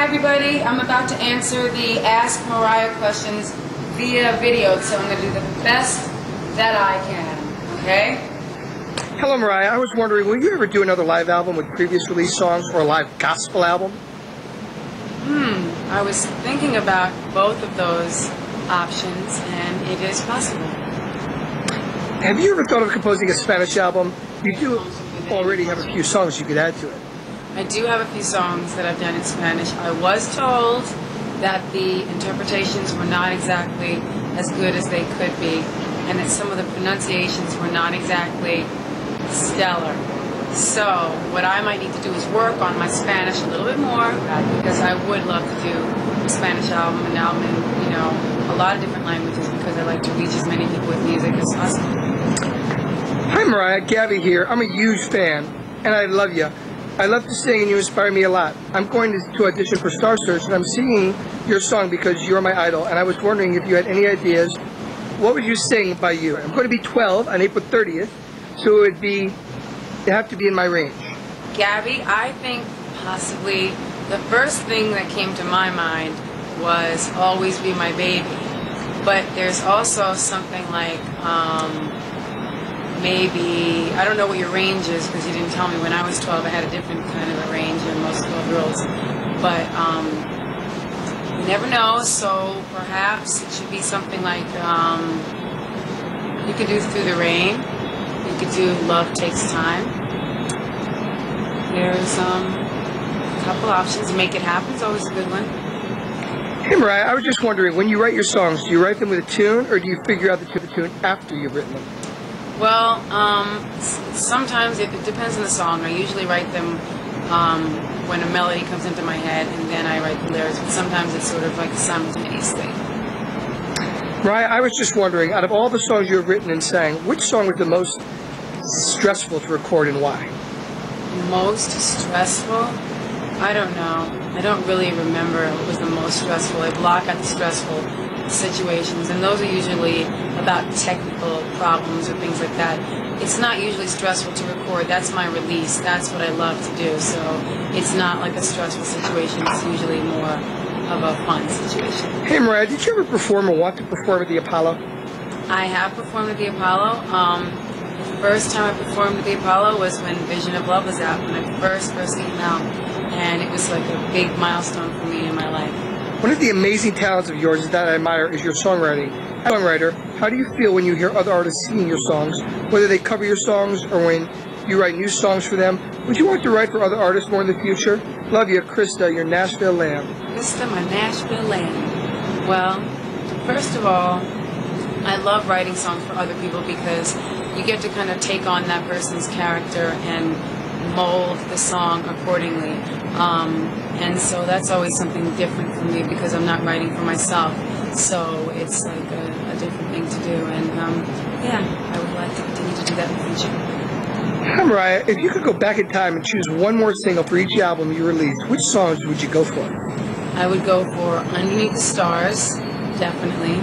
Hi everybody, I'm about to answer the Ask Mariah questions via video, so I'm going to do the best that I can, okay? Hello Mariah, I was wondering, will you ever do another live album with previous release songs or a live gospel album? I was thinking about both of those options, and it is possible. Have you ever thought of composing a Spanish album? You do already have a few songs you could add to it. I do have a few songs that I've done in Spanish. I was told that the interpretations were not exactly as good as they could be, and that some of the pronunciations were not exactly stellar. So what I might need to do is work on my Spanish a little bit more, because I would love to do a Spanish album, an album in, you know, a lot of different languages, because I like to reach as many people with music as possible. Hi Mariah, Gabby here. I'm a huge fan, and I love you. I love to sing and you inspire me a lot. I'm going to audition for Star Search, and I'm singing your song because you're my idol, and I was wondering if you had any ideas. What would you sing by you? I'm going to be 12 on April 30th, so it'd have to be in my range. Gabby, I think possibly the first thing that came to my mind was Always Be My Baby. But there's also something like, maybe, I don't know what your range is because you didn't tell me. When I was 12 I had a different kind of a range than most 12-year-olds. But you never know, so perhaps it should be something like, you could do Through the Rain. You could do Love Takes Time. There's a couple options. Make It Happen is always a good one. Hey Mariah, I was just wondering, when you write your songs, do you write them with a tune, or do you figure out the tune after you've written them? Well, sometimes it depends on the song. I usually write them when a melody comes into my head, and then I write the lyrics, but sometimes it's sort of like a simultaneous thing. Mariah, I was just wondering, out of all the songs you have written and sang, which song was the most stressful to record and why? Most stressful? I don't know. I don't really remember what was the most stressful. I block out the stressful situations, and those are usually about technical problems or things like that. It's not usually stressful to record. That's my release. That's what I love to do. So it's not like a stressful situation. It's usually more of a fun situation. Hey Mariah, did you ever perform or want to perform at the Apollo? I have performed at the Apollo. The first time I performed at the Apollo was when Vision of Love was out, when I first came out, and it was like a big milestone for me in my life. One of the amazing talents of yours that I admire is your songwriting. As a songwriter, how do you feel when you hear other artists singing your songs, whether they cover your songs or when you write new songs for them? Would you want to write for other artists more in the future? Love you, Krista, your Nashville lamb. Krista, my Nashville lamb. Well, first of all, I love writing songs for other people because you get to kind of take on that person's character and mold the song accordingly. And so that's always something different for me because I'm not writing for myself. So it's like a different thing to do. And yeah, I would like to continue to do that in the future. Hi Mariah, if you could go back in time and choose one more single for each album you released, which songs would you go for? I would go for Underneath the Stars, definitely.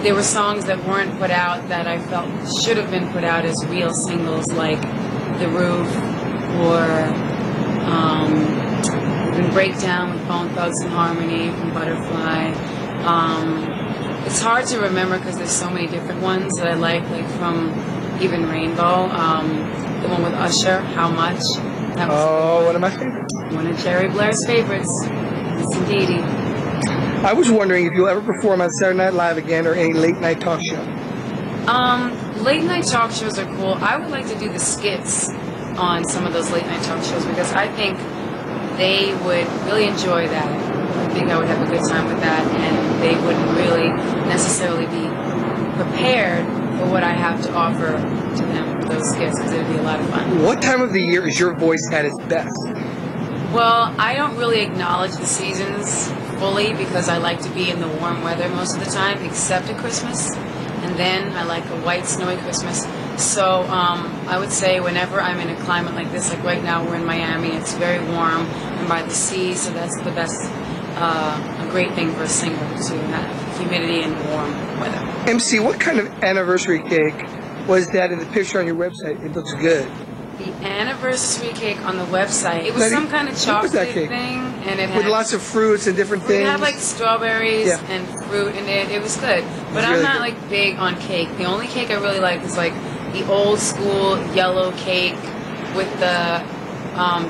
There were songs that weren't put out that I felt should have been put out as real singles, like The Roof or even Breakdown with Bone Thugs and Harmony from Butterfly. It's hard to remember because there's so many different ones that I like from even Rainbow. The one with Usher, How Much. That was one of my favorites. One of Jerry Blair's favorites. Yes, indeedy. I was wondering if you'll ever perform on Saturday Night Live again or any late night talk show. Late night talk shows are cool. I would like to do the skits on some of those late night talk shows because I think they would really enjoy that. I think I would have a good time with that, and they wouldn't really necessarily be prepared for what I have to offer to them with those skits because it would be a lot of fun. What time of the year is your voice at its best? Well, I don't really acknowledge the seasons fully because I like to be in the warm weather most of the time, except at Christmas. And then I like a white, snowy Christmas. So I would say whenever I'm in a climate like this, like right now we're in Miami, it's very warm and by the sea, so that's the best, a great thing for a singer to have humidity and warm weather. MC, what kind of anniversary cake was that in the picture on your website? It looks good. the anniversary cake on the website. It was Now, some kind of what was that chocolate cake? thing, and it With had lots of fruits and different it things. had like strawberries Yeah. and fruit in it. It was good, but was I'm really not good. like big on cake. The only cake I really like is like the old school yellow cake with the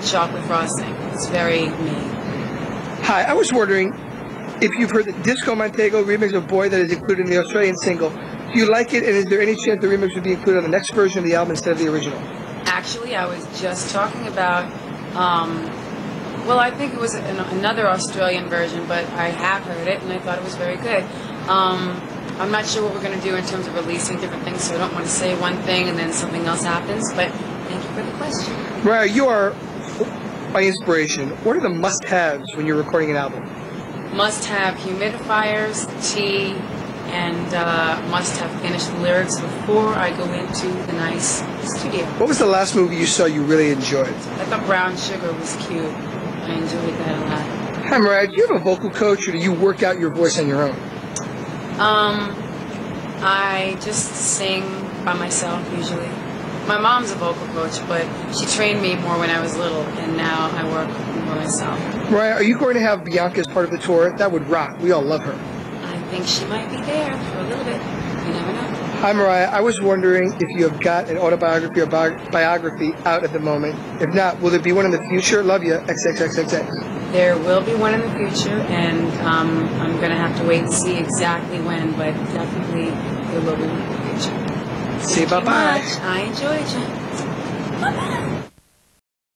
chocolate frosting. It's very me. Hi, I was wondering if you've heard the Disco Montego remix of Boy that is included in the Australian single. Do you like it, and is there any chance the remix would be included on the next version of the album instead of the original? Actually, I was just talking about, well, I think it was another Australian version, but I have heard it and I thought it was very good. I'm not sure what we're going to do in terms of releasing different things, so I don't want to say one thing and then something else happens, but thank you for the question. Mariah, you are my inspiration. What are the must-haves when you're recording an album? Must have humidifiers, tea, and must have finished the lyrics before I go into the nice studio. What was the last movie you saw you really enjoyed? I thought Brown Sugar was cute. I enjoyed that a lot. Hi, Mariah, do you have a vocal coach, or do you work out your voice on your own? I just sing by myself usually. My mom's a vocal coach, but she trained me more when I was little, and now I work more myself. Mariah, are you going to have Bianca as part of the tour? That would rock. We all love her. I think she might be there for a little bit. You never know. Hi, Mariah. I was wondering if you have got an autobiography or biography out at the moment. If not, will there be one in the future? Love you. XXXXX. There will be one in the future, and I'm going to have to wait and see exactly when, but definitely there will be one in the future. Say bye-bye. I enjoyed you. Bye-bye.